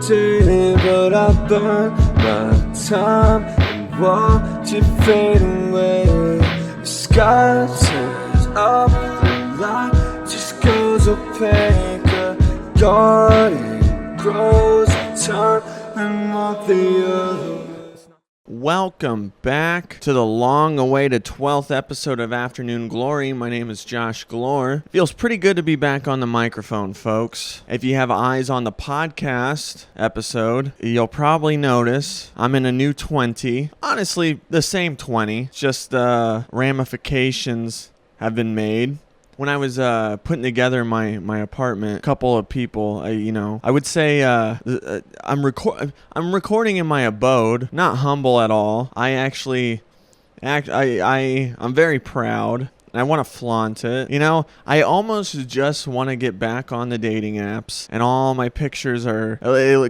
say, but I burn my time and watch it fade away. The sky turns up, the light just goes opaque. A garden grows in time and not the other. Welcome back to the long-awaited 12th episode of Afternoon Glory. My name is Josh Galore. Feels pretty good to be back on the microphone, folks. If you have eyes on the podcast episode, you'll probably notice I'm in a new 20. Honestly, the same 20, just ramifications have been made. When I was putting together my apartment, a couple of people, I would say I'm recording in my abode. Not humble at all. I actually I'm very proud. And I want to flaunt it. I almost just want to get back on the dating apps, and all my pictures it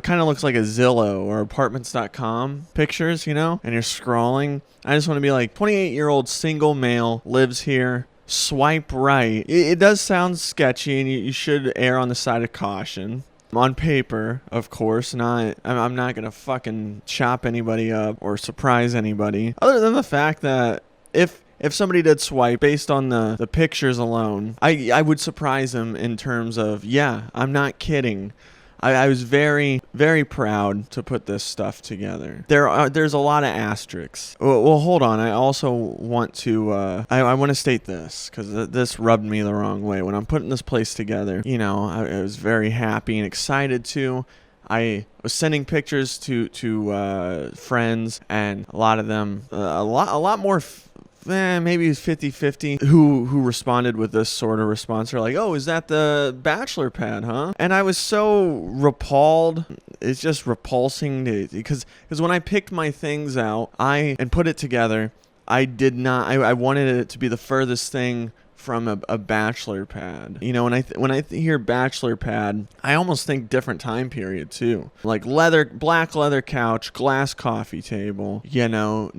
kind of looks like a Zillow or apartments.com pictures, and you're scrolling. I just want to be like, 28-year-old single male, lives here. Swipe right. It does sound sketchy, and you should err on the side of caution. On paper, of course, I'm not gonna fucking chop anybody up or surprise anybody. Other than the fact that if somebody did swipe based on the pictures alone, I would surprise them in terms of, yeah, I'm not kidding. I was very, very proud to put this stuff together. There's a lot of asterisks. Well, hold on. I also want to, I want to state this, because this rubbed me the wrong way. When I'm putting this place together, I was very happy and excited to. I was sending pictures to friends, and a lot of them, a lot more maybe 50-50 who responded with this sort of response. They're like, oh, is that the bachelor pad, huh? And I was so repelled. It's just repulsing because when I picked my things out and put it together, I wanted it to be the furthest thing from a bachelor pad. When I hear bachelor pad, I almost think different time period too. Like black leather couch, glass coffee table. No,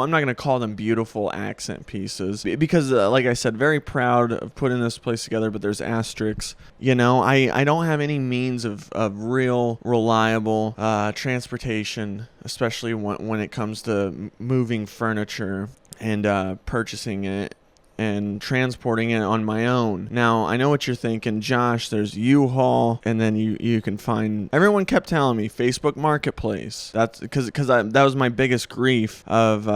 I'm not gonna call them beautiful accent pieces because, like I said, very proud of putting this place together. But there's asterisks. I don't have any means of real reliable transportation, especially when it comes to moving furniture and purchasing it and transporting it on my own. Now, I know what you're thinking, Josh, there's U-Haul, and then you can find, everyone kept telling me Facebook Marketplace. That's because that was my biggest grief of,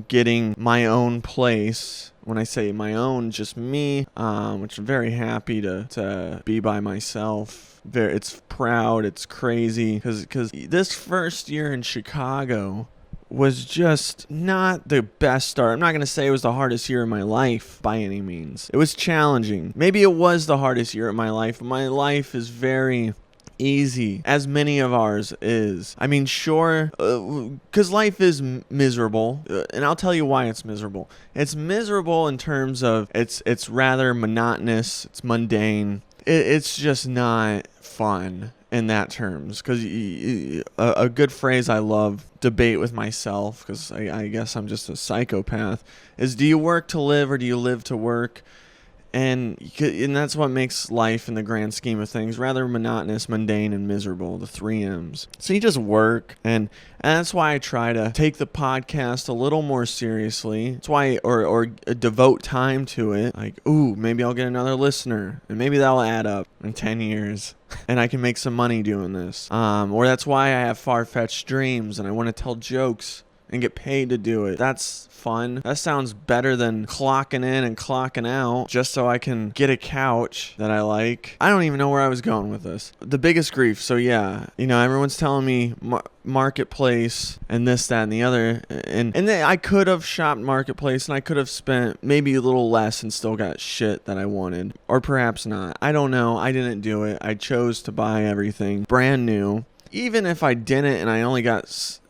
getting my own place. When I say my own, just me, which I'm very happy to be by myself. It's proud, it's crazy, because this first year in Chicago was just not the best start. I'm not going to say it was the hardest year of my life by any means. It was challenging. Maybe it was the hardest year of my life, but my life is very easy, as many of ours is. I mean, sure, because life is miserable, and I'll tell you why it's miserable. It's miserable in terms of it's rather monotonous, it's mundane. It's just not fun in that terms, because a good phrase I love, debate with myself, because I guess I'm just a psychopath, is do you work to live or do you live to work? And that's what makes life in the grand scheme of things rather monotonous, mundane, and miserable, the 3 M's. So you just work, and that's why I try to take the podcast a little more seriously. That's why, or devote time to it. Like, ooh, maybe I'll get another listener, and maybe that'll add up in 10 years. And I can make some money doing this. Or that's why I have far-fetched dreams, and I want to tell jokes and get paid to do it. That's fun. That sounds better than clocking in and clocking out just so I can get a couch that I like. I don't even know where I was going with this. The biggest grief. So yeah, everyone's telling me Marketplace and this, that, and the other. And then I could have shopped Marketplace and I could have spent maybe a little less and still got shit that I wanted. Or perhaps not. I don't know. I didn't do it. I chose to buy everything brand new. Even if I didn't and I only got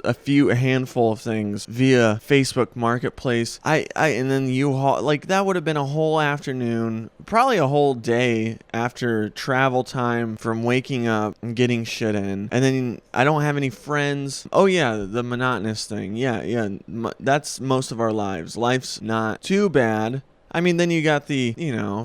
a handful of things via Facebook Marketplace, and then U-Haul, like that would have been a whole afternoon, probably a whole day after travel time from waking up and getting shit in. And then I don't have any friends. Oh yeah, the monotonous thing. Yeah. That's most of our lives. Life's not too bad. I mean, then you got the,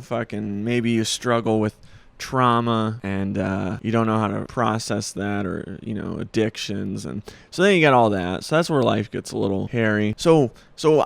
fucking maybe you struggle with trauma and you don't know how to process that, or addictions, and so then you got all that. So that's where life gets a little hairy. So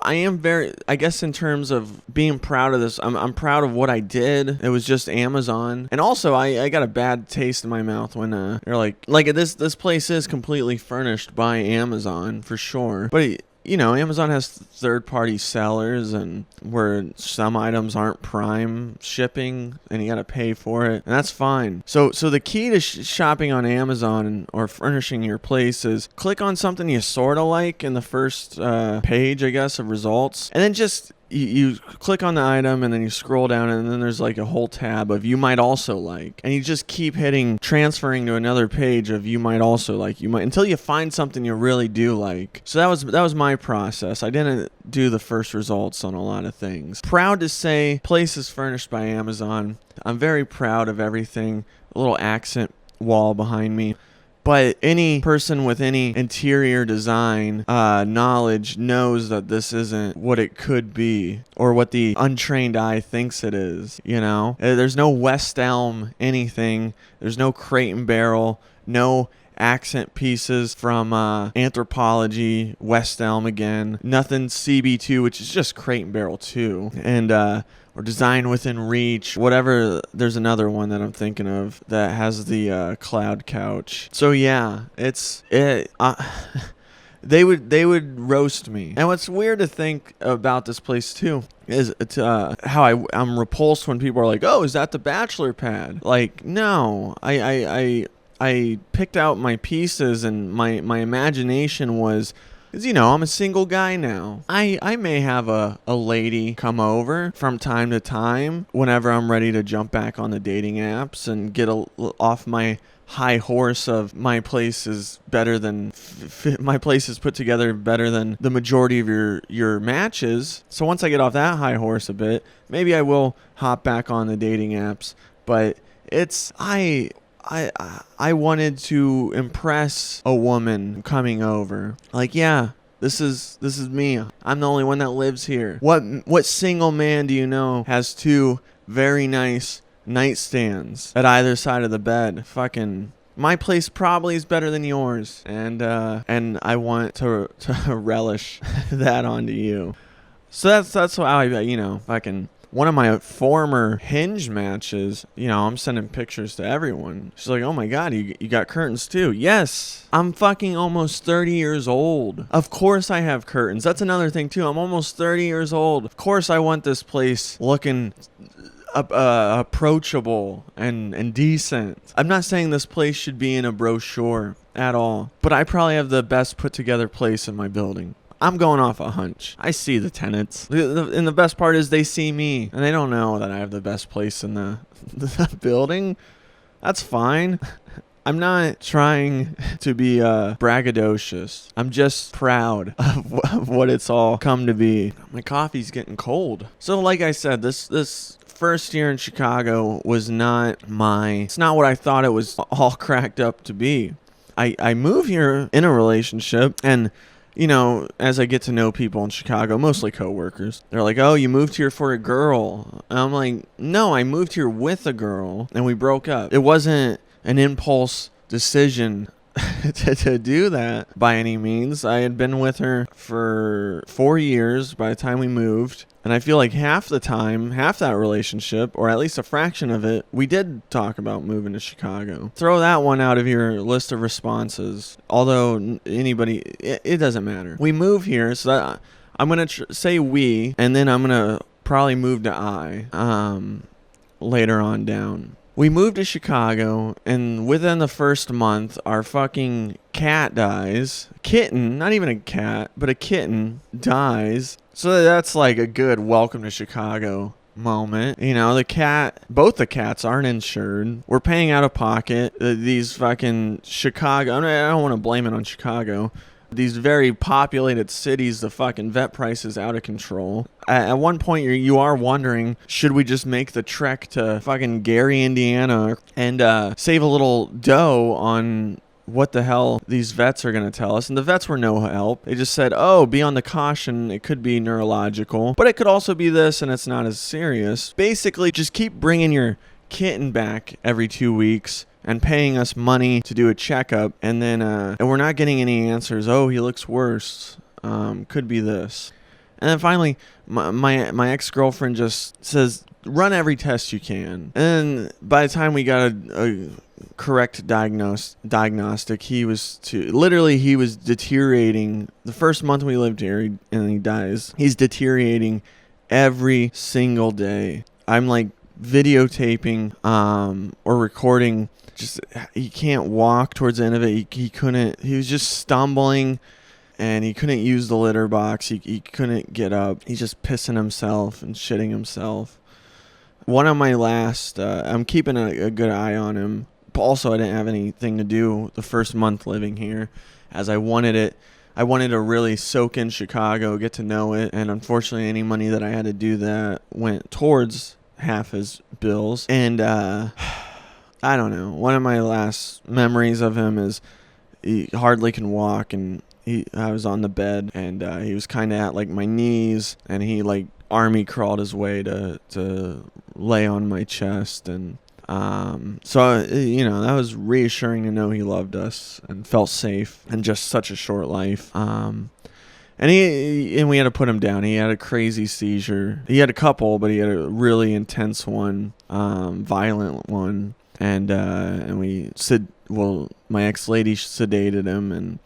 I am very, I guess, in terms of being proud of this, I'm proud of what I did. It was just Amazon. And also I got a bad taste in my mouth when they're like this place is completely furnished by Amazon for sure, but Amazon has third-party sellers, and where some items aren't Prime shipping, and you got to pay for it, and that's fine. So the key to shopping on Amazon or furnishing your place is click on something you sort of like in the first page, I guess, of results, and then just you click on the item, and then you scroll down, and then there's like a whole tab of you might also like, and you just keep transferring to another page of you might also like, until you find something you really do like. So that was my process. I didn't do the first results on a lot of things. Proud to say, place is furnished by Amazon. I'm very proud of everything. A little accent wall behind me. But any person with any interior design knowledge knows that this isn't what it could be, or what the untrained eye thinks it is. There's no West Elm anything. There's no Crate and Barrel. No accent pieces from Anthropology, West Elm again. Nothing CB2, which is just Crate and Barrel 2. And or Design Within Reach, whatever. There's another one that I'm thinking of that has the cloud couch. So yeah, they would roast me. And what's weird to think about this place too is how I'm repulsed when people are like, "Oh, is that the bachelor pad?" Like, no, I picked out my pieces, and my imagination was, because, I'm a single guy now. I may have a lady come over from time to time whenever I'm ready to jump back on the dating apps and get off my high horse of my place is better than my place is put together better than the majority of your matches. So once I get off that high horse a bit, maybe I will hop back on the dating apps. But I wanted to impress a woman coming over. Like, yeah, this is me. I'm the only one that lives here. What single man do you know has two very nice nightstands at either side of the bed? Fucking, my place probably is better than yours, and I want to relish that onto you. So that's how I fucking. One of my former Hinge matches, I'm sending pictures to everyone. She's like, "Oh my God, you got curtains too?" Yes. I'm fucking almost 30 years old. Of course I have curtains. That's another thing too. I'm almost 30 years old. Of course I want this place looking approachable and decent. I'm not saying this place should be in a brochure at all, but I probably have the best put together place in my building. I'm going off a hunch. I see the tenants. And the best part is they see me. And they don't know that I have the best place in the building. That's fine. I'm not trying to be braggadocious. I'm just proud of what it's all come to be. My coffee's getting cold. So like I said, this first year in Chicago was it's not what I thought it was all cracked up to be. I move here in a relationship, and as I get to know people in Chicago, mostly coworkers, they're like, "Oh, you moved here for a girl." And I'm like, "No, I moved here with a girl, and we broke up." It wasn't an impulse decision to do that by any means. I had been with her for 4 years by the time we moved. And I feel like half that relationship, or at least a fraction of it, we did talk about moving to Chicago. Throw that one out of your list of responses. Although it doesn't matter. We move here, so that I'm going to say we, and then I'm going to probably move to I later on down. We moved to Chicago, and within the first month, our fucking cat dies. Kitten, not even a cat, but a kitten dies. So that's like a good welcome to Chicago moment. Both the cats aren't insured. We're paying out of pocket. These fucking Chicago, I don't want to blame it on Chicago. These very populated cities, the fucking vet price is out of control. At one point, you are wondering, should we just make the trek to fucking Gary, Indiana, and save a little dough on what the hell these vets are going to tell us? And the vets were no help. They just said, "Oh, be on the caution. It could be neurological, but it could also be this, and it's not as serious." Basically, just keep bringing your Kitten back every 2 weeks and paying us money to do a checkup, and then and we're not getting any answers. Oh, he looks worse. Could be this. And then finally, my ex-girlfriend just says, run every test you can. And by the time we got a correct diagnostic, he was deteriorating. The first month we lived here, and he dies. He's deteriorating every single day. I'm like videotaping or recording. Just he can't walk towards the end of it. He was just stumbling, and he couldn't use the litter box. He couldn't get up. He's just pissing himself and shitting himself. One of my last, I'm keeping a good eye on him. Also, I didn't have anything to do the first month living here, as I wanted it. I wanted to really soak in Chicago, get to know it, and unfortunately any money that I had to do that went towards half his bills. And I don't know. One of my last memories of him is he hardly can walk, and I was on the bed, and he was kind of at like my knees, and he like army crawled his way to lay on my chest. And so that was reassuring to know he loved us and felt safe in just such a short life. And we had to put him down. He had a crazy seizure. He had a couple, but he had a really intense one, violent one. And my ex-lady sedated him, and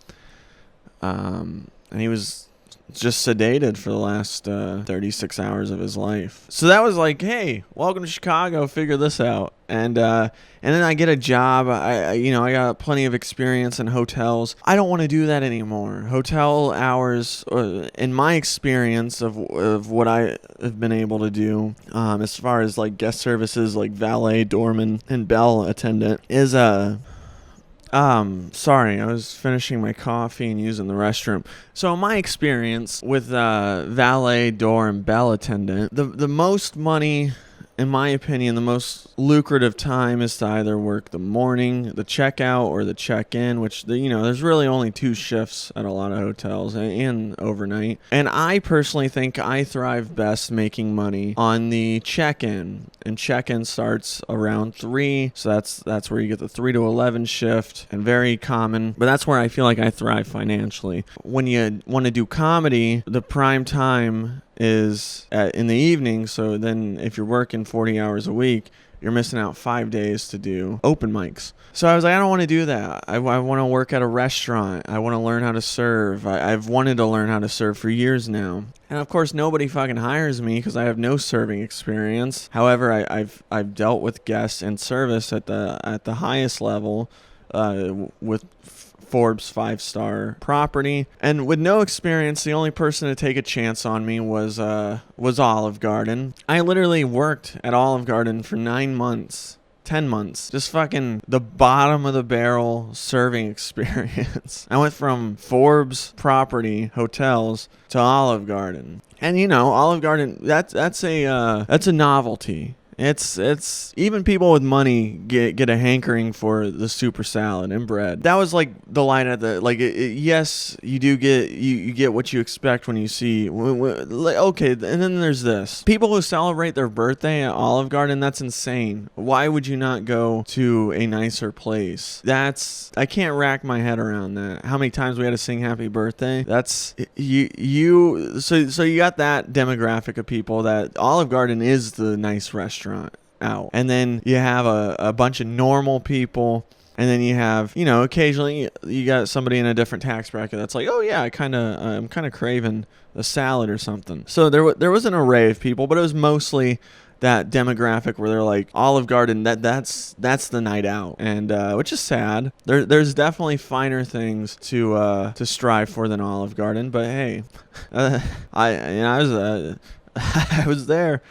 he was just sedated for the last 36 hours of his life. So that was like, hey, welcome to Chicago, figure this out. And then I get a job. I got plenty of experience in hotels. I don't want to do that anymore. Hotel hours, in my experience of what I have been able to do, as far as like guest services, like valet, doorman, and bell attendant, is sorry, I was finishing my coffee and using the restroom. So my experience with valet, door, and bell attendant, the most money, in my opinion, the most lucrative time is to either work the morning, the checkout, or the check-in, which, there's really only 2 shifts at a lot of hotels and overnight. And I personally think I thrive best making money on the check-in. And check-in starts around 3, so that's where you get the 3 to 11 shift, and very common. But that's where I feel like I thrive financially. When you want to do comedy, the prime time is in the evening, so then if you're working 40 hours a week, you're missing out 5 days to do open mics. So I was like, I don't want to do that. I want to work at a restaurant. I want to learn how to serve. I've wanted to learn how to serve for years now. And of course, nobody fucking hires me because I have no serving experience. However, I've dealt with guests and service at the highest level with Forbes 5-star property, and with no experience, the only person to take a chance on me was Olive Garden. I literally worked at Olive Garden for 9 months, 10 months, just fucking the bottom of the barrel serving experience. I went from Forbes property hotels to Olive Garden, and Olive Garden, that's a novelty. It's even people with money get a hankering for the super salad and bread. That was like the line at the yes, you do get what you expect when you see okay. And then there's this, people who celebrate their birthday at Olive Garden. That's insane. Why would you not go to a nicer place? I can't rack my head around that. How many times we had to sing happy birthday? That's so you got that demographic of people that Olive Garden is the nice restaurant out. And then you have a bunch of normal people, and then you have, occasionally you got somebody in a different tax bracket that's like, oh yeah, I'm kind of craving a salad or something. So there was an array of people, but it was mostly that demographic where they're like, Olive Garden, that's the night out, and which is sad. There's definitely finer things to strive for than Olive Garden, but hey, I was there.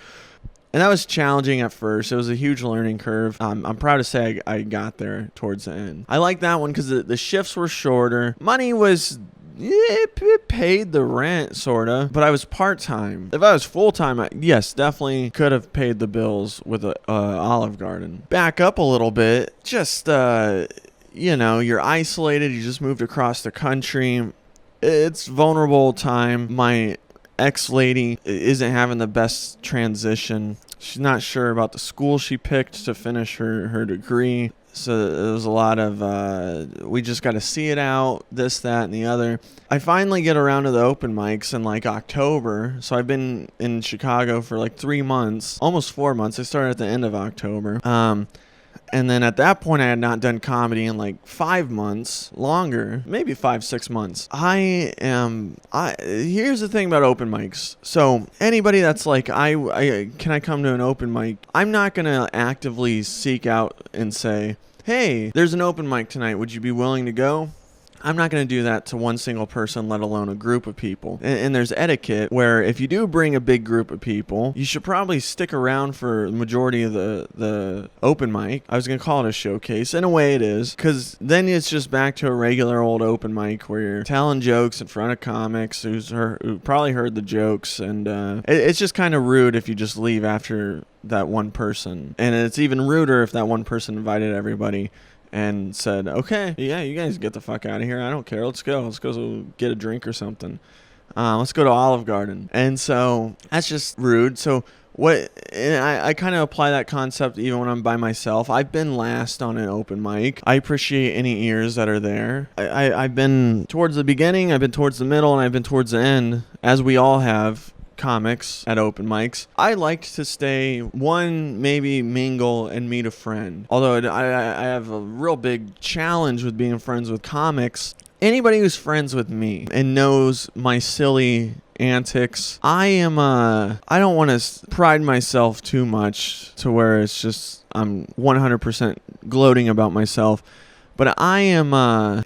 And that was challenging at first. It was a huge learning curve. I'm proud to say I got there towards the end. I like that one because the shifts were shorter. Money was, it paid the rent, sort of. But I was part-time. If I was full-time, yes, definitely could have paid the bills with Olive Garden. Back up a little bit. Just, you're isolated. You just moved across the country. It's vulnerable time. My ex-lady isn't having the best transition. She's not sure about the school she picked to finish her degree. So there was a lot of, we just got to see it out, this, that, and the other. I finally get around to the open mics in like October. So I've been in Chicago for like 3 months, almost 4 months. I started at the end of October. And then at that point, I had not done comedy in like 5 months, longer, maybe 5-6 months. Here's the thing about open mics. So anybody that's like, can I come to an open mic? I'm not going to actively seek out and say, hey, there's an open mic tonight. Would you be willing to go? I'm not going to do that to one single person, let alone a group of people. And there's etiquette where if you do bring a big group of people, you should probably stick around for the majority of the open mic. I was going to call it a showcase. In a way it is, because then it's just back to a regular old open mic where you're telling jokes in front of comics who probably heard the jokes. And it's just kind of rude if you just leave after that one person. And it's even ruder if that one person invited everybody and said, okay, yeah, you guys get the fuck out of here. I don't care. Let's go get a drink or something. Let's go to Olive Garden. And so that's just rude. So I kind of apply that concept even when I'm by myself. I've been last on an open mic. I appreciate any ears that are there. I've been towards the beginning, I've been towards the middle, and I've been towards the end, as we all have, comics at open mics. I like to stay one, maybe mingle and meet a friend. Although I have a real big challenge with being friends with comics. Anybody who's friends with me and knows my silly antics, I don't want to pride myself too much to where it's just I'm 100% gloating about myself. But I am,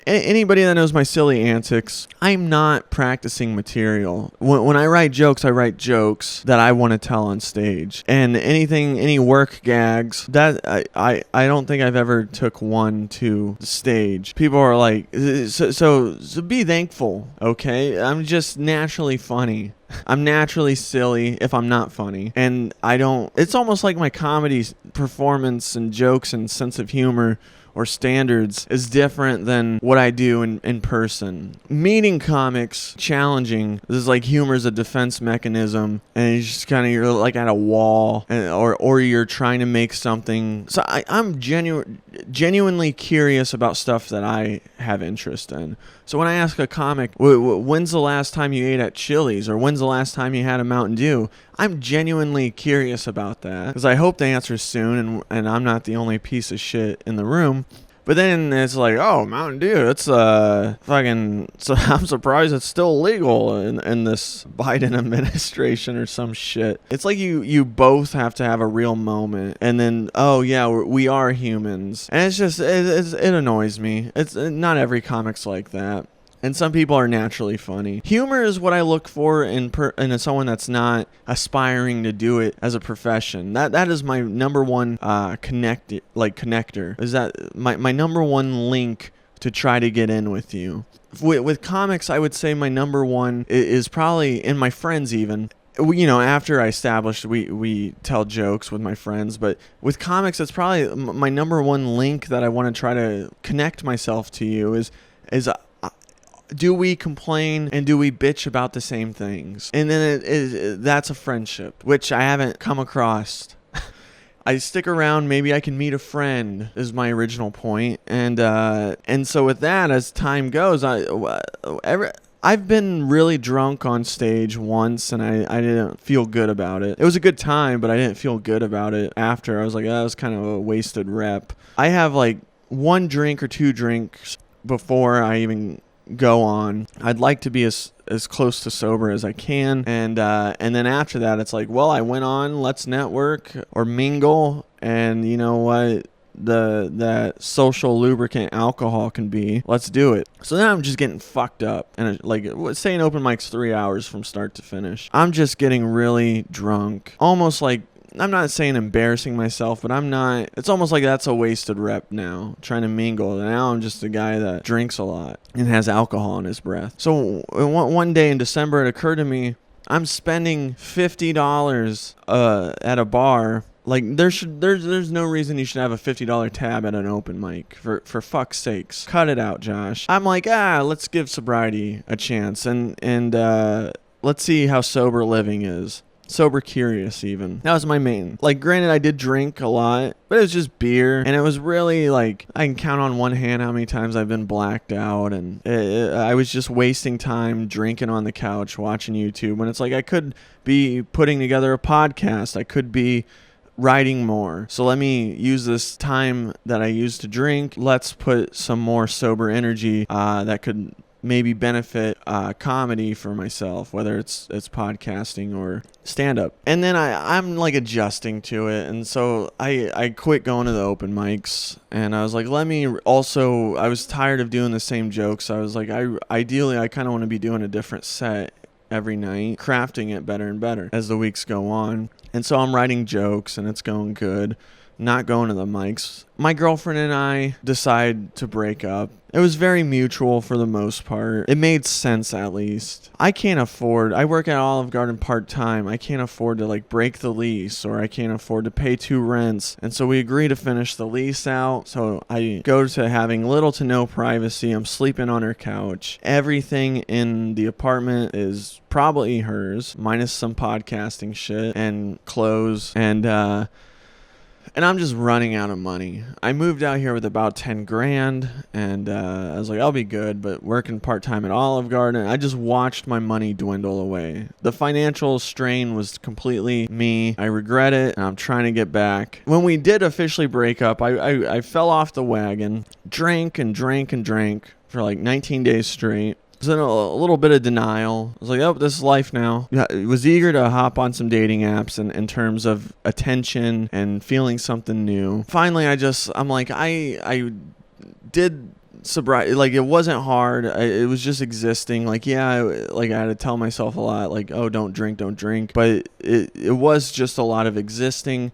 anybody that knows my silly antics, I'm not practicing material. When I write jokes that I want to tell on stage. And any work gags, that I don't think I've ever took one to the stage. People are like, so be thankful, okay? I'm just naturally funny. I'm naturally silly if I'm not funny. And it's almost like my comedy performance and jokes and sense of humor or standards is different than what I do in person. Meeting comics, challenging. This is like humor is a defense mechanism, and you're like at a wall, or you're trying to make something. So I'm genuinely curious about stuff that I have interest in. So when I ask a comic, when's the last time you ate at Chili's, or when's the last time you had a Mountain Dew, I'm genuinely curious about that, because I hope the answer's soon, and I'm not the only piece of shit in the room. But then it's like, oh, Mountain Dew, it's fucking, so I'm surprised it's still legal in this Biden administration or some shit. It's like you both have to have a real moment, and then, oh yeah, we are humans. And it's just, it annoys me. It's not every comic's like that. And some people are naturally funny. Humor is what I look for in someone that's not aspiring to do it as a profession. That is my number one connector. Is that my number one link to try to get in with you. With comics, I would say my number one is probably, and my friends even. After I established, we tell jokes with my friends, but with comics, it's probably my number one link that I want to try to connect myself to you is. Do we complain and do we bitch about the same things? And then that's a friendship, which I haven't come across. I stick around, maybe I can meet a friend, is my original point. And so with that, as time goes, I've been really drunk on stage once, and I didn't feel good about it. It was a good time, but I didn't feel good about it after. I was like, that was kind of a wasted rep. I have like 1 drink or 2 drinks before I even go on. I'd like to be as close to sober as I can, and then after that it's like, well, I went on, let's network or mingle, and you know what that social lubricant alcohol can be, let's do it. So then I'm just getting fucked up, and like, say an open mic's 3 hours from start to finish, I'm just getting really drunk, almost like, I'm not saying embarrassing myself, but I'm not. It's almost like that's a wasted rep now, trying to mingle. And now I'm just a guy that drinks a lot and has alcohol in his breath. So one day in December, it occurred to me, I'm spending $50 at a bar. Like, there's no reason you should have a $50 tab at an open mic. For fuck's sakes. Cut it out, Josh. I'm like, let's give sobriety a chance. And let's see how sober living is. Sober curious even. That was my main. Like, granted, I did drink a lot, but it was just beer. And it was really like, I can count on one hand how many times I've been blacked out. And I was just wasting time drinking on the couch, watching YouTube. When it's like, I could be putting together a podcast. I could be writing more. So let me use this time that I used to drink. Let's put some more sober energy that could maybe benefit comedy for myself, whether it's podcasting or stand-up. And then I'm like adjusting to it, and so I quit going to the open mics, and I was like, I was tired of doing the same jokes. I was like, ideally I kind of want to be doing a different set every night, crafting it better and better as the weeks go on. And so I'm writing jokes, and it's going good, not going to the mics. My girlfriend and I decide to break up. It was very mutual for the most part. It made sense, at least. I work at Olive Garden part-time. I can't afford to like break the lease, or I can't afford to pay 2 rents. And so we agree to finish the lease out. So I go to having little to no privacy. I'm sleeping on her couch. Everything in the apartment is probably hers, minus some podcasting shit and clothes. And I'm just running out of money. I moved out here with about 10 grand, and I was like, I'll be good, but working part-time at Olive Garden, I just watched my money dwindle away. The financial strain was completely me. I regret it, and I'm trying to get back. When we did officially break up, I fell off the wagon, drank for like 19 days straight. I was in a little bit of denial. I was like, oh, this is life now. I was eager to hop on some dating apps in terms of attention and feeling something new. Finally, I'm like, I did sobriety. Like, it wasn't hard. It was just existing. Like, yeah, I had to tell myself a lot, like, oh, don't drink. But it was just a lot of existing.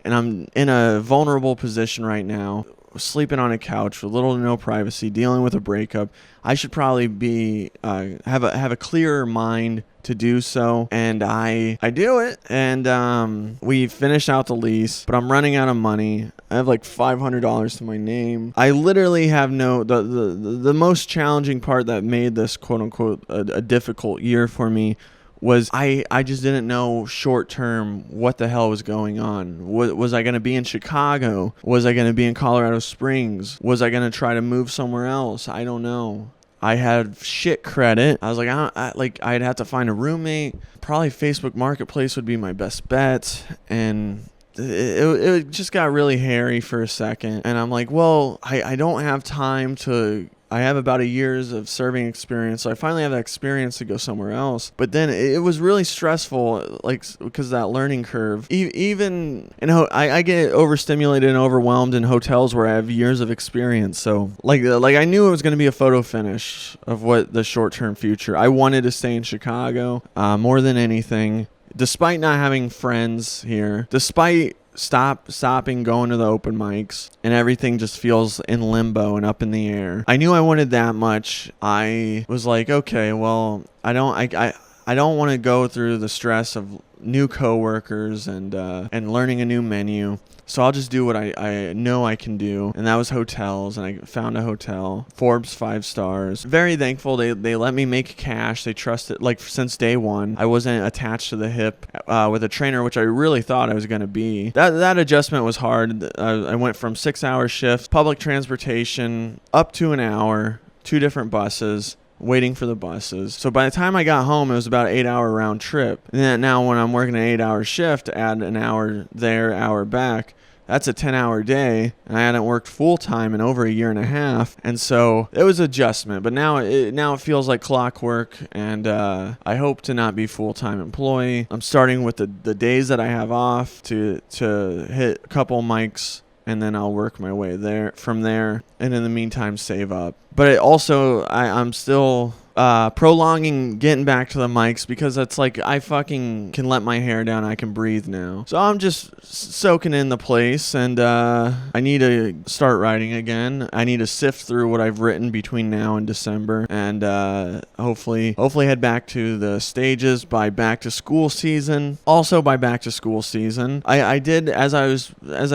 And I'm in a vulnerable position right now, sleeping on a couch with little to no privacy, dealing with a breakup. I should probably be have a clearer mind to do so, and I do it. And we finish out the lease, but I'm running out of money. I have like $500 to my name. I literally have the most challenging part that made this quote unquote a difficult year for me was I just didn't know short term what the hell was going on. Was I going to be in Chicago? Was I going to be in Colorado Springs? Was I going to try to move somewhere else? I don't know. I had shit credit. I was like, I'd have to find a roommate. Probably Facebook Marketplace would be my best bet. And it just got really hairy for a second. And I'm like, well, I don't have time to... I have about a year's of serving experience, so I finally have that experience to go somewhere else. But then it was really stressful, like, because of that learning curve. Even, I get overstimulated and overwhelmed in hotels where I have years of experience. So, like I knew it was going to be a photo finish of what the short-term future. I wanted to stay in Chicago more than anything, despite not having friends here, despite stopping going to the open mics, and everything just feels in limbo and up in the air. I knew I wanted that much. I was like, okay, well, I don't want to go through the stress of new coworkers and learning a new menu. So I'll just do what I know I can do, and that was hotels, and I found a hotel, Forbes 5 stars. Very thankful they let me make cash. They trusted, like, since day one. I wasn't attached to the hip with a trainer, which I really thought I was going to be. That adjustment was hard. I went from 6-hour shifts, public transportation, up to an hour, 2 different buses, waiting for the buses. So by the time I got home, it was about an 8-hour round trip. And then now when I'm working an 8-hour shift, add an hour there, hour back, that's a 10-hour day, and I hadn't worked full-time in over a year and a half. And so it was adjustment, but now it feels like clockwork, and I hope to not be full-time employee. I'm starting with the days that I have off to hit a couple mics, and then I'll work my way from there, and in the meantime save up. But I'm still prolonging getting back to the mics because it's like I fucking can let my hair down. I can breathe now. So I'm just soaking in the place, and I need to start writing again. I need to sift through what I've written between now and December, and hopefully head back to the stages by back to school season. Also by back to school season, I did as I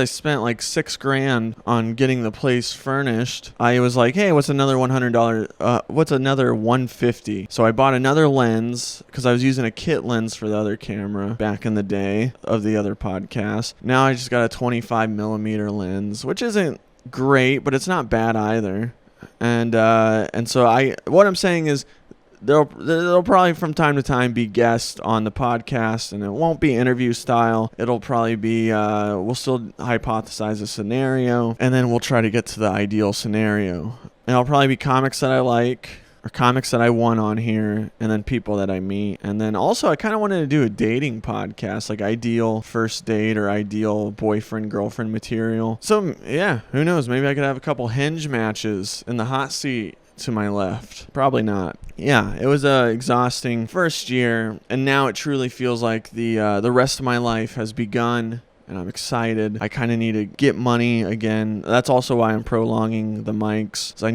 spent like $6,000 on getting the place furnished. I was like, hey, what's another $100? What's another $150 150. So I bought another lens because I was using a kit lens for the other camera back in the day of the other podcast. Now I just got a 25 millimeter lens, which isn't great, but it's not bad either. And so what I'm saying is there'll probably from time to time be guests on the podcast, and it won't be interview style. It'll probably be we'll still hypothesize a scenario, and then we'll try to get to the ideal scenario. And it'll probably be comics that I like, or comics that I want on here, and then people that I meet. And then also I kind of wanted to do a dating podcast, like ideal first date or ideal boyfriend girlfriend material. So yeah, who knows, maybe I could have a couple Hinge matches in the hot seat to my left. Probably not. Yeah, it was a exhausting first year, and now it truly feels like the rest of my life has begun, and I'm excited. I kind of need to get money again. That's also why I'm prolonging the mics. So I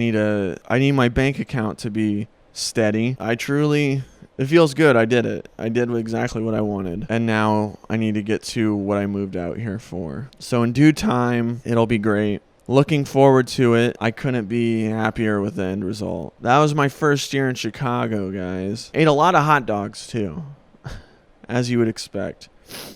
need my bank account to be steady. It feels good. I did it. I did exactly what I wanted. And now I need to get to what I moved out here for. So in due time, it'll be great. Looking forward to it. I couldn't be happier with the end result. That was my first year in Chicago, guys. Ate a lot of hot dogs, too, as you would expect.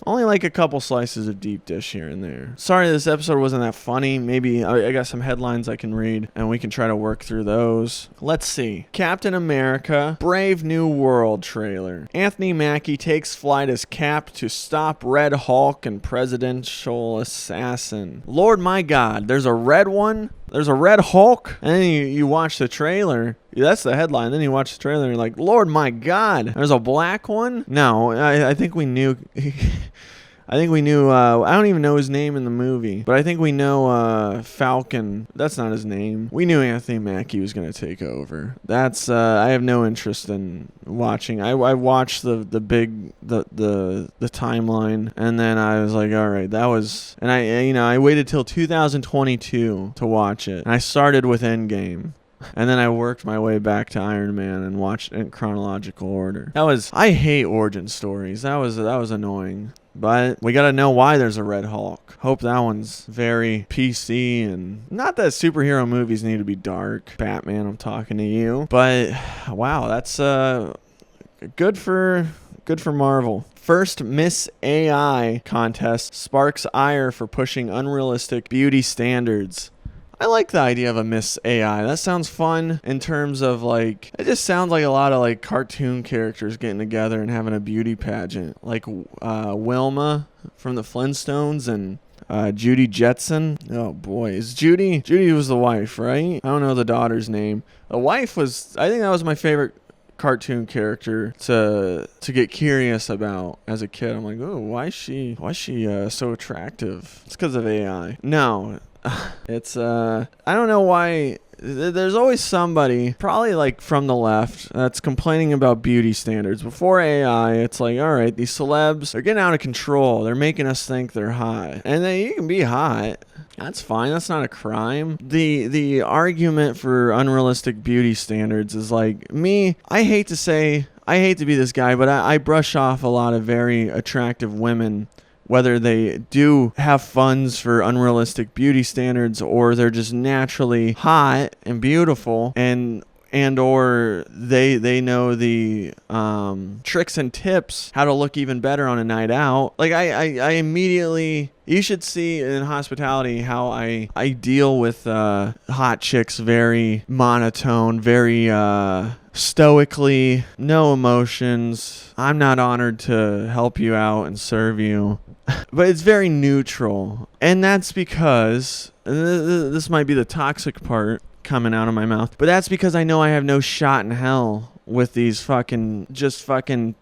Only like a couple slices of deep dish here and there. Sorry this episode wasn't that funny. Maybe I got some headlines I can read, and we can try to work through those. Let's see. Captain America, Brave New World trailer. Anthony Mackie takes flight as Cap to stop Red Hulk and presidential assassin. Lord my God, there's a red one? There's a Red Hulk? And then you watch the trailer. That's the headline. Then you watch the trailer and you're like, Lord my God, there's a black one? No, I think we knew. I don't even know his name in the movie, but I think we know Falcon. That's not his name. We knew Anthony Mackie was going to take over. I have no interest in watching. I watched the timeline, and then I was like, all right, that was, and I waited till 2022 to watch it, and I started with Endgame. And then I worked my way back to Iron Man and watched it in chronological order. I hate origin stories. That was annoying. But we got to know why there's a Red Hulk. Hope that one's very PC, and not that superhero movies need to be dark. Batman, I'm talking to you. But wow, that's good for Marvel. First Miss AI contest sparks ire for pushing unrealistic beauty standards. I like the idea of a Miss AI. That sounds fun in terms of it just sounds like a lot of cartoon characters getting together and having a beauty pageant. Like Wilma from the Flintstones and Judy Jetson. Oh boy, Judy was the wife, right? I don't know the daughter's name. The wife was, I think that was my favorite cartoon character to get curious about as a kid. I'm like, oh, why is she so attractive? It's because of AI. No. It's I don't know why. There's always somebody, probably from the left, that's complaining about beauty standards. Before AI, it's like, all right, these celebs, they're getting out of control. They're making us think they're hot. And then you can be hot. That's fine. That's not a crime. The argument for unrealistic beauty standards is me. I hate to be this guy, but I brush off a lot of very attractive women, whether they do have funds for unrealistic beauty standards or they're just naturally hot and beautiful and or they know the tricks and tips how to look even better on a night out. I immediately, you should see in hospitality how I deal with hot chicks very monotone, very stoically, no emotions. I'm not honored to help you out and serve you. But it's very neutral. And that's because, this might be the toxic part coming out of my mouth, but that's because I know I have no shot in hell with these fucking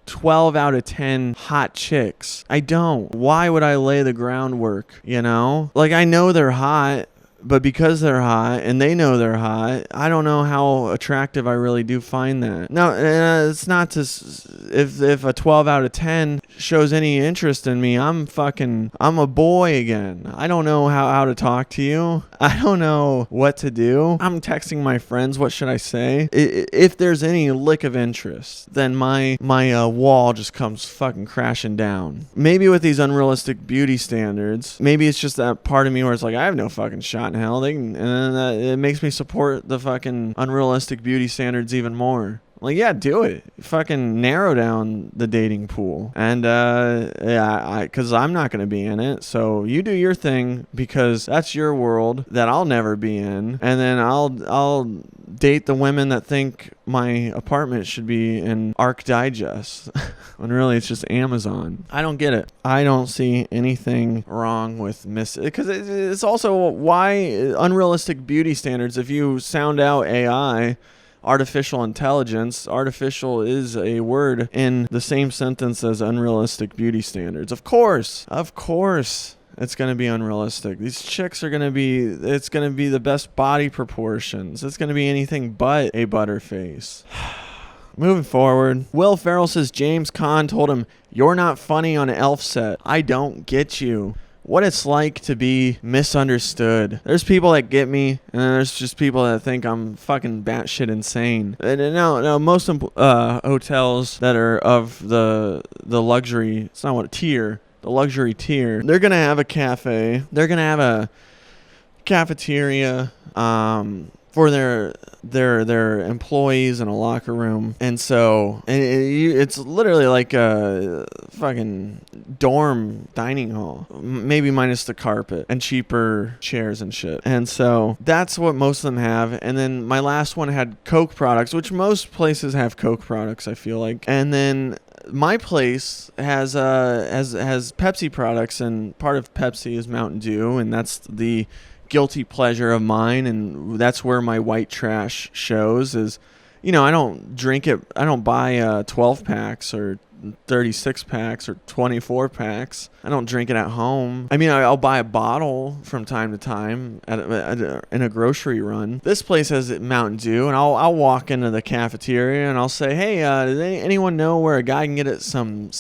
12 out of 10 hot chicks. I don't. Why would I lay the groundwork, I know they're hot, but because they're hot and they know they're hot, I don't know how attractive I really do find that. No, it's not to, if a 12 out of 10 shows any interest in me, I'm a boy again. I don't know how to talk to you. I don't know what to do. I'm texting my friends. What should I say? If there's any lick of interest, then my wall just comes fucking crashing down. Maybe with these unrealistic beauty standards, maybe it's just that part of me where it's I have no fucking shot in hell. And then it makes me support the fucking unrealistic beauty standards even more. I'm like, yeah, do it. Fucking narrow down the dating pool. And because I'm not going to be in it. So you do your thing, because that's your world that I'll never be in. And then I'll date the women that think my apartment should be in Arc Digest when really it's just Amazon. I don't get it. I don't see anything wrong with because it's also why unrealistic beauty standards. If you sound out AI, artificial intelligence, artificial is a word in the same sentence as unrealistic beauty standards. Of course it's going to be unrealistic. These chicks are going to be, it's going to be the best body proportions. It's going to be anything but a butterface. Moving forward, Will Ferrell says James Caan told him, "You're not funny on Elf set. I don't get you." What it's like to be misunderstood. There's people that get me, and then there's just people that think I'm fucking batshit insane. And no, most hotels that are of the luxury, it's not what tier, the luxury tier, they're gonna have a cafe. They're gonna have a cafeteria for their employees in a locker room. And so it's literally like a fucking dorm dining hall, maybe minus the carpet and cheaper chairs and shit. And so that's what most of them have. And then my last one had Coke products, which most places have Coke products, I feel like. And then my place has Pepsi products, and part of Pepsi is Mountain Dew, and that's the guilty pleasure of mine, and that's where my white trash shows. Is, I don't drink it. I don't buy 12 packs or 36 packs or 24 packs. I don't drink it at home. I mean, I'll buy a bottle from time to time in a grocery run. This place has Mountain Dew, and I'll walk into the cafeteria and I'll say, "Hey, does anyone know where a guy can get it some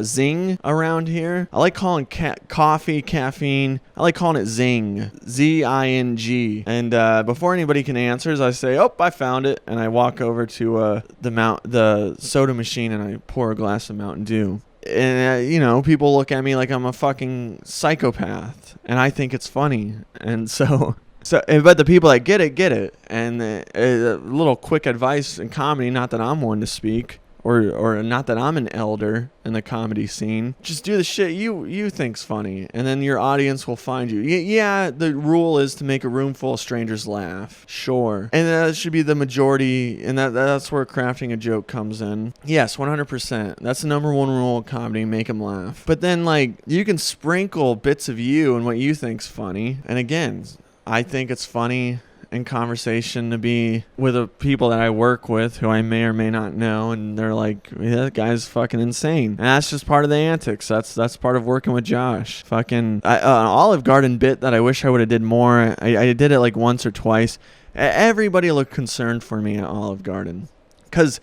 Zing around here?" I like calling coffee caffeine. I like calling it Zing, Zing. And before anybody can answer, I say, "Oh, I found it," and I walk over to the soda machine and I pour a glass of Mountain Dew. And people look at me like I'm a fucking psychopath, and I think it's funny. And but the people that get it. And a little quick advice in comedy, not that I'm one to speak, or not that I'm an elder in the comedy scene. Just do the shit you think's funny, and then your audience will find you. Yeah, the rule is to make a room full of strangers laugh. Sure. And that should be the majority, and that's where crafting a joke comes in. Yes, 100%. That's the number one rule of comedy, make them laugh. But then, you can sprinkle bits of you and what you think's funny. And again, I think it's funny in conversation to be with the people that I work with who I may or may not know, and they're like, "Yeah, that guy's fucking insane." And that's just part of the antics. That's part of working with Josh. Fucking an Olive Garden bit that I wish I would have did more. I did it once or twice. Everybody looked concerned for me at Olive Garden, because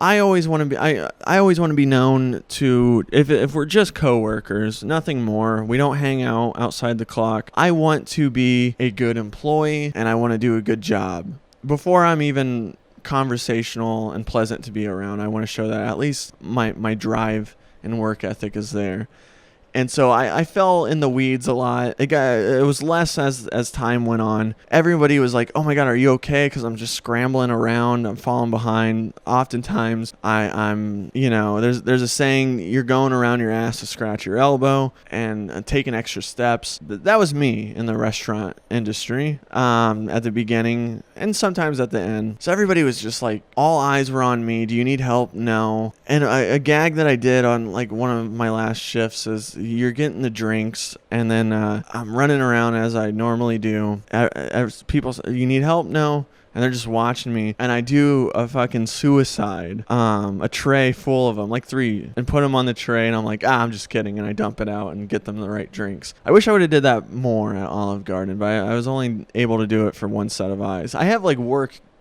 I always want to be. I always want to be known to. If we're just coworkers, nothing more. We don't hang out outside the clock. I want to be a good employee, and I want to do a good job. Before I'm even conversational and pleasant to be around, I want to show that at least my drive and work ethic is there. And so I fell in the weeds a lot. It was less as time went on. Everybody was like, "Oh my God, are you okay?" Because I'm just scrambling around. I'm falling behind. Oftentimes, I'm there's a saying, you're going around your ass to scratch your elbow, and taking extra steps. That was me in the restaurant industry at the beginning and sometimes at the end. So everybody was just like, all eyes were on me. "Do you need help?" No. And a gag that I did on one of my last shifts is, you're getting the drinks, and then I'm running around as I normally do. People say, "You need help?" No. And they're just watching me, and I do a fucking suicide, a tray full of them, 3, and put them on the tray, and I'm like, I'm just kidding, and I dump it out and get them the right drinks. I wish I would have did that more at Olive Garden, but I was only able to do it for one set of eyes. I have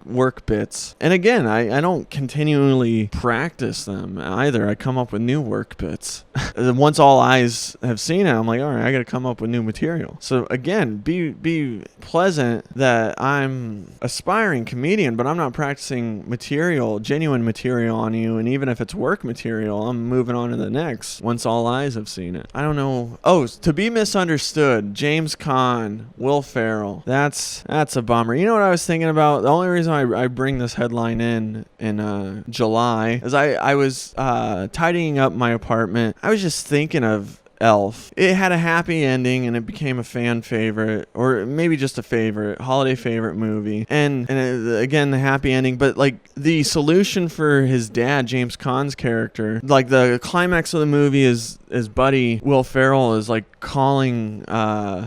work bits, and again, I don't continually practice them either. I come up with new work bits. Once all eyes have seen it, I'm like, all right, I gotta come up with new material. So again, be pleasant that I'm aspiring comedian, but I'm not practicing genuine material on you. And even if it's work material, I'm moving on to the next once all eyes have seen it. I don't know. Oh, to be misunderstood, James Caan, Will Ferrell. That's a bummer. You know what I was thinking about? The only reason reason I bring this headline in July is I was tidying up my apartment. I was just thinking of Elf. It had a happy ending and it became a fan favorite, or maybe just a favorite, holiday favorite movie. And again, the happy ending, but like the solution for his dad, James Caan's character, like the climax of the movie is buddy Will Ferrell is like calling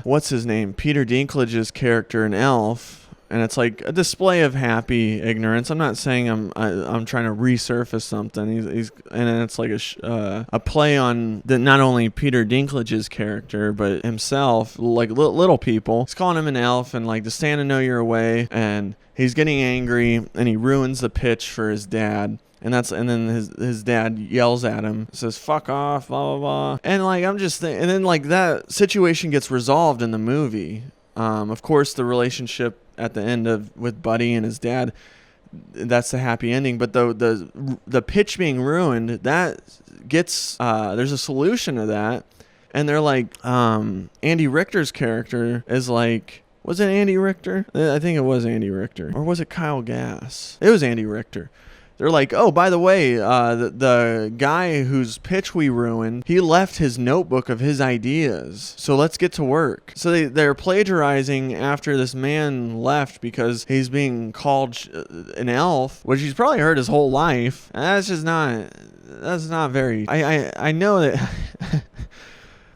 what's his name, Peter Dinklage's character in Elf. And it's like a display of happy ignorance. I'm not saying I'm trying to resurface something. He's and it's like a play on not only Peter Dinklage's character but himself, like little people. He's calling him an elf and like to stand and know you're away. And he's getting angry and he ruins the pitch for his dad. And then his dad yells at him, says "fuck off," blah blah blah. And like and then like that situation gets resolved in the movie. Of course, the relationship at the end with Buddy and his dad, that's the happy ending. But the pitch being ruined, that gets there's a solution to that, and they're like Andy Richter's character is like, was it Andy Richter? I think it was Andy Richter, or was it Kyle Gass? It was Andy Richter. They're like, oh, by the way, the guy whose pitch we ruined, he left his notebook of his ideas. So let's get to work. So they're plagiarizing after this man left because he's being called an elf, which he's probably heard his whole life. And that's not very... I know that...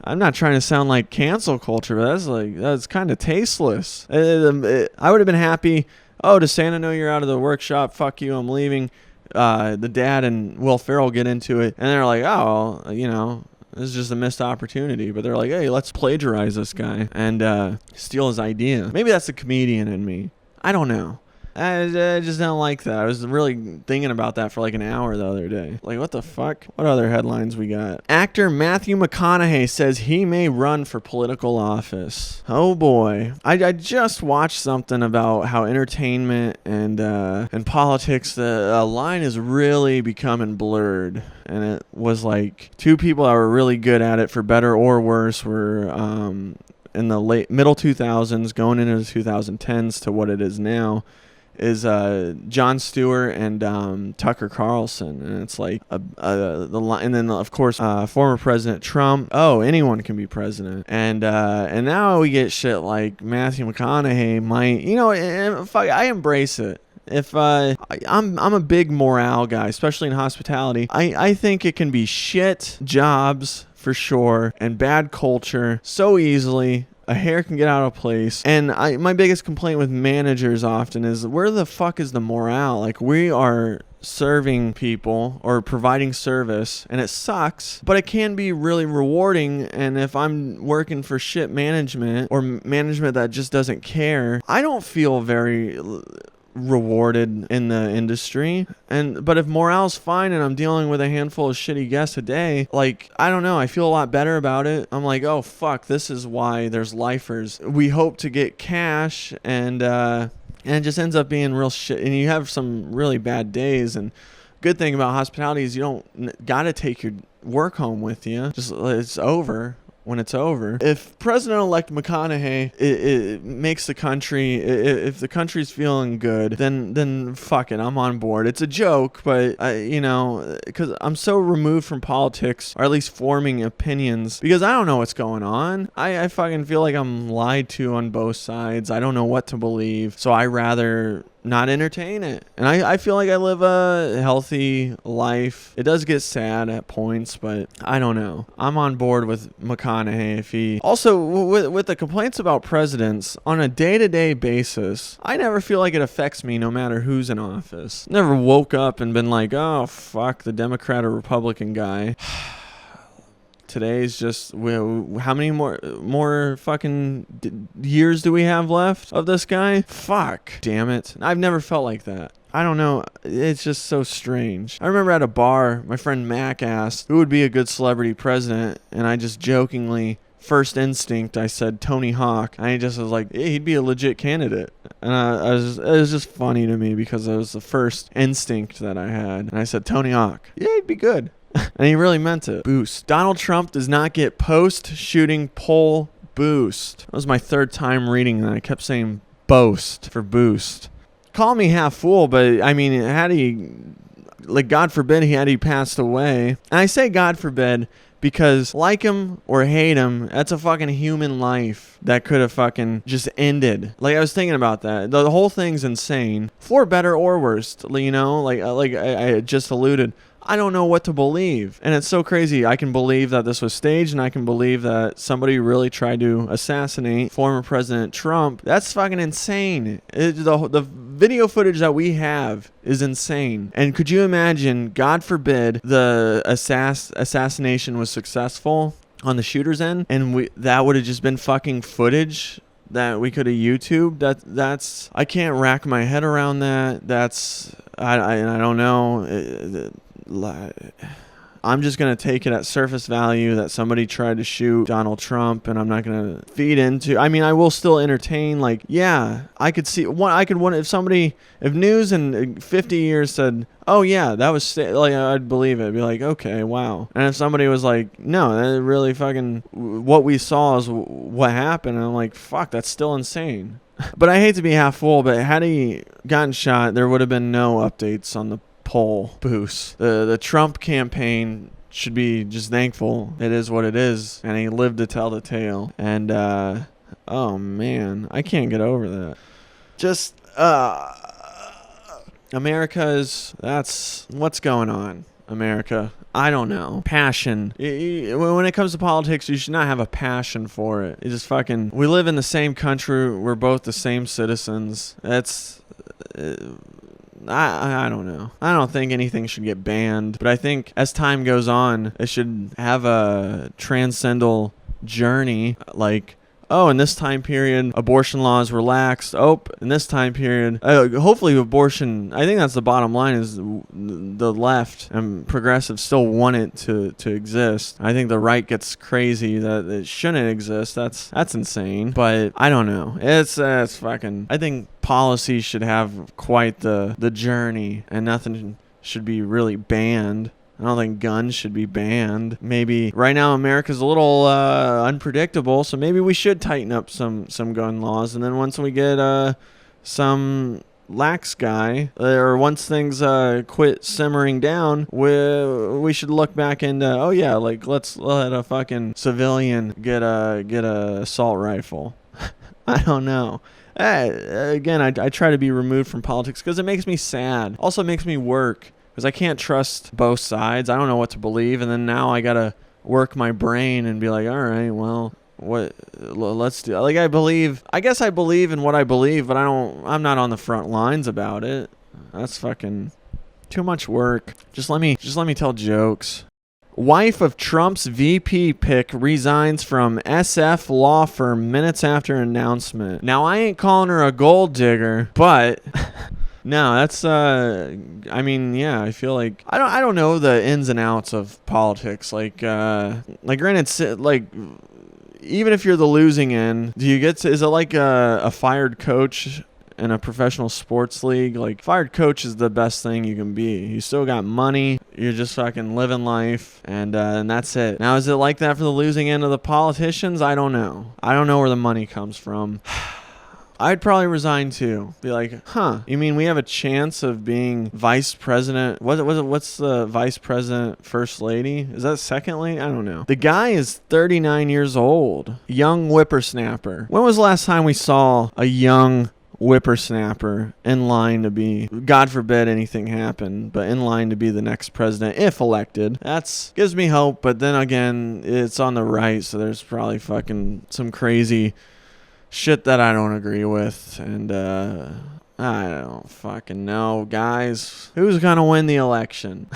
I'm not trying to sound like cancel culture, but that's kind of tasteless. I would have been happy, oh, does Santa know you're out of the workshop? Fuck you, I'm leaving. The dad and Will Ferrell get into it, and they're like, oh, this is just a missed opportunity. But they're like, hey, let's plagiarize this guy and steal his idea. Maybe that's the comedian in me. I don't know. I just don't like that. I was really thinking about that for like an hour the other day. Like, what the fuck? What other headlines we got? Actor Matthew McConaughey says he may run for political office. Oh boy. I just watched something about how entertainment and politics, the line is really becoming blurred. And it was like two people that were really good at it, for better or worse, were in the middle 2000s going into the 2010s to what it is now. Is Jon Stewart and Tucker Carlson, and it's like and then of course former President Trump. Oh, anyone can be president, and now we get shit like Matthew McConaughey might, I embrace it. If I'm a big morale guy, especially in hospitality. I think it can be shit jobs for sure and bad culture so easily. A hair can get out of place. And my biggest complaint with managers often is, where the fuck is the morale? Like, we are serving people or providing service, and it sucks, but it can be really rewarding. And if I'm working for shit management or management that just doesn't care, I don't feel very rewarded in the industry. But if morale's fine and I'm dealing with a handful of shitty guests a day, like, I don't know, I feel a lot better about it. I'm like, oh fuck, this is why there's lifers. We hope to get cash, and it just ends up being real shit, and you have some really bad days. And good thing about hospitality is you don't gotta take your work home with you. Just, it's over when it's over. If President-elect McConaughey it makes the country, if the country's feeling good, then fuck it, I'm on board. It's a joke, but because I'm so removed from politics, or at least forming opinions, because I don't know what's going on. I fucking feel like I'm lied to on both sides. I don't know what to believe, so I rather not entertain it. And I feel like I live a healthy life. It does get sad at points, but I don't know. I'm on board with McConaughey. If he also, with the complaints about presidents on a day-to-day basis, I never feel like it affects me no matter who's in office. Never woke up and been like, oh fuck the Democrat or Republican guy. Today's just, how many more fucking years do we have left of this guy? Fuck. Damn it. I've never felt like that. I don't know. It's just so strange. I remember at a bar, my friend Mac asked who would be a good celebrity president, and I just jokingly, first instinct, I said Tony Hawk. I just was like, hey, he'd be a legit candidate. And it was just funny to me because it was the first instinct that I had. And I said Tony Hawk. Yeah, he'd be good. And he really meant it. Boost. Donald Trump does not get post-shooting poll boost. That was my third time reading that. I kept saying boast for boost. call me half fool, but I mean, had he, like, God forbid he passed away. And I say God forbid because like him or hate him, that's a fucking human life that could have fucking just ended. Like, I was thinking about that. The whole thing's insane, for better or worse, you know, like I just alluded. I don't know what to believe. And it's so crazy. I can believe that this was staged, and I can believe that somebody really tried to assassinate former President Trump. That's fucking insane. The video footage that we have is insane. And could you imagine, God forbid, the assassination was successful on the shooter's end, and that would have just been fucking footage that we could have YouTubed? That's I can't rack my head around that. I don't know. I'm just going to take it at surface value that somebody tried to shoot Donald Trump, and I'm not going to feed into. I mean, I will still entertain. Like, yeah, I could see if news in 50 years said, oh yeah, that was like, I'd believe it. I'd be like, okay, wow. And if somebody was like, no, that really fucking, what we saw is what happened, and I'm like, fuck, that's still insane. But I hate to be half full, but had he gotten shot, there would have been no updates on the poll boost. The Trump campaign should be just thankful it is what it is, and he lived to tell the tale. And oh man, I can't get over that. Just that's what's going on, America. I don't know. Passion. When it comes to politics, you should not have a passion for it. You just fucking, we live in the same country. We're both the same citizens. That's I don't know. I don't think anything should get banned, but I think as time goes on, it should have a transcendental journey. Like, oh, in this time period, abortion laws relaxed. Oh, in this time period, hopefully abortion, I think that's the bottom line, is the left and progressives still want it to exist. I think the right gets crazy that it shouldn't exist. That's insane. But I don't know. It's fucking, I think policy should have quite the journey, and nothing should be really banned. I don't think guns should be banned. Maybe right now America's a little unpredictable, so maybe we should tighten up some gun laws. And then once we get some lax guy, or once things quit simmering down, we should look back into, oh yeah, like let's let a fucking civilian get a assault rifle. I don't know. Again, I try to be removed from politics because it makes me sad. Also, it makes me work, because I can't trust both sides. I don't know what to believe, and then now I gotta work my brain and be like, all right, well, let's do. Like, I guess I believe in what I believe, but I'm not on the front lines about it. That's fucking too much work. Just let me tell jokes. Wife of Trump's VP pick resigns from SF law firm minutes after announcement. Now, I ain't calling her a gold digger, but no, that's I mean, yeah, I feel like I don't know the ins and outs of politics. Like granted, like, even if you're the losing end, is it like a fired coach in a professional sports league? Like, fired coach is the best thing you can be. You still got money. You're just fucking living life, and that's it. Now, is it like that for the losing end of the politicians? I don't know. I don't know where the money comes from. I'd probably resign too. Be like, huh, you mean we have a chance of being vice president? What's the vice president first lady? Is that second lady? I don't know. The guy is 39 years old. Young whippersnapper. When was the last time we saw a young whippersnapper in line to be, God forbid anything happened, but in line to be the next president if elected? That's gives me hope, but then again, it's on the right, so there's probably fucking some crazy shit that I don't agree with, and I don't fucking know, guys. Who's gonna win the election?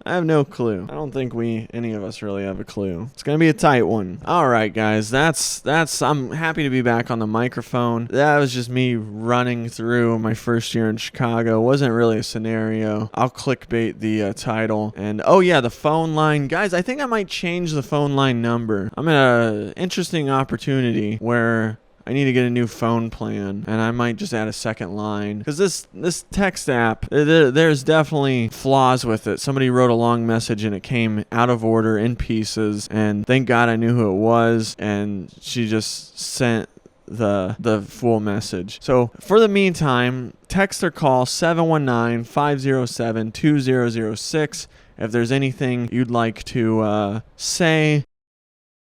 I have no clue. I don't think any of us really have a clue. It's gonna be a tight one. All right, guys. That's. I'm happy to be back on the microphone. That was just me running through my first year in Chicago. Wasn't really a scenario. I'll clickbait the title. And oh yeah, the phone line, guys. I think I might change the phone line number. I'm in an interesting opportunity where I need to get a new phone plan, and I might just add a second line, because this text app, there's definitely flaws with it. Somebody wrote a long message and it came out of order, in pieces, and thank God I knew who it was, and she just sent the full message. So for the meantime, text or call 719-507-2006 if there's anything you'd like to say.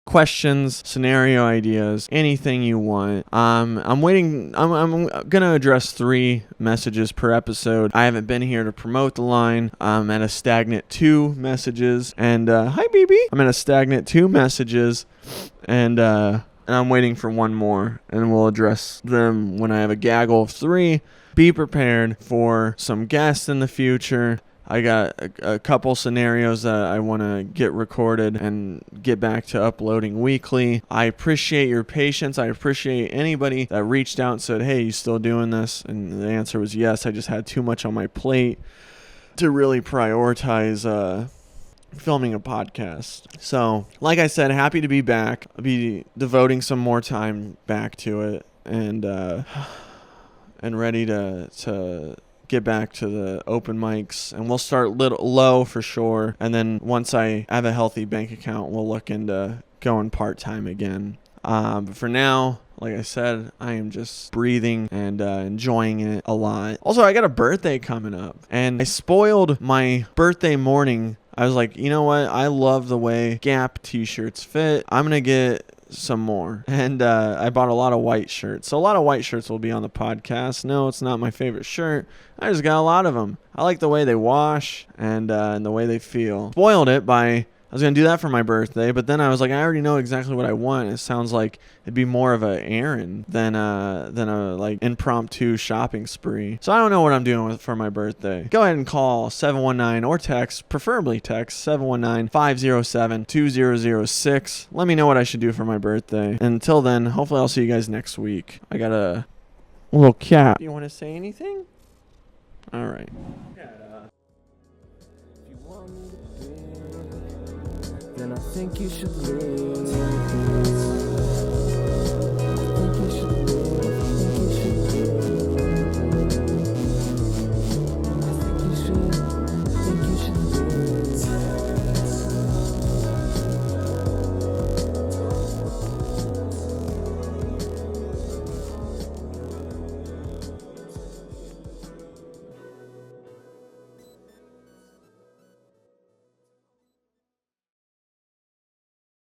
Questions, scenario ideas, anything you want. I'm waiting. I'm gonna address 3 messages per episode. I haven't been here to promote the line. I'm at a stagnant 2 messages, and hi BB. I'm at a stagnant 2 messages, and I'm waiting for 1 more, and we'll address them when I have a gaggle of 3. Be prepared for some guests in the future. I got a couple scenarios that I want to get recorded and get back to uploading weekly. I appreciate your patience. I appreciate anybody that reached out and said, hey, you still doing this? And the answer was yes. I just had too much on my plate to really prioritize filming a podcast. So, like I said, happy to be back. I'll be devoting some more time back to it and ready to get back to the open mics, and we'll start low for sure, and then once I have a healthy bank account, we'll look into going part-time again. But for now, like I said, I am just breathing and enjoying it a lot. Also, I got a birthday coming up, and I spoiled my birthday morning. I was like, you know what? I love the way Gap t-shirts fit. I'm going to get some more. And I bought a lot of white shirts. So a lot of white shirts will be on the podcast. No, it's not my favorite shirt. I just got a lot of them. I like the way they wash and the way they feel. Spoiled it by... I was going to do that for my birthday, but then I was like, I already know exactly what I want. It sounds like it'd be more of an errand than a like impromptu shopping spree. So I don't know what I'm doing for my birthday. Go ahead and call 719 or text, preferably text 719-507-2006. Let me know what I should do for my birthday. And until then, hopefully I'll see you guys next week. I got a little cat. Do you want to say anything? All right. Then I think you should leave.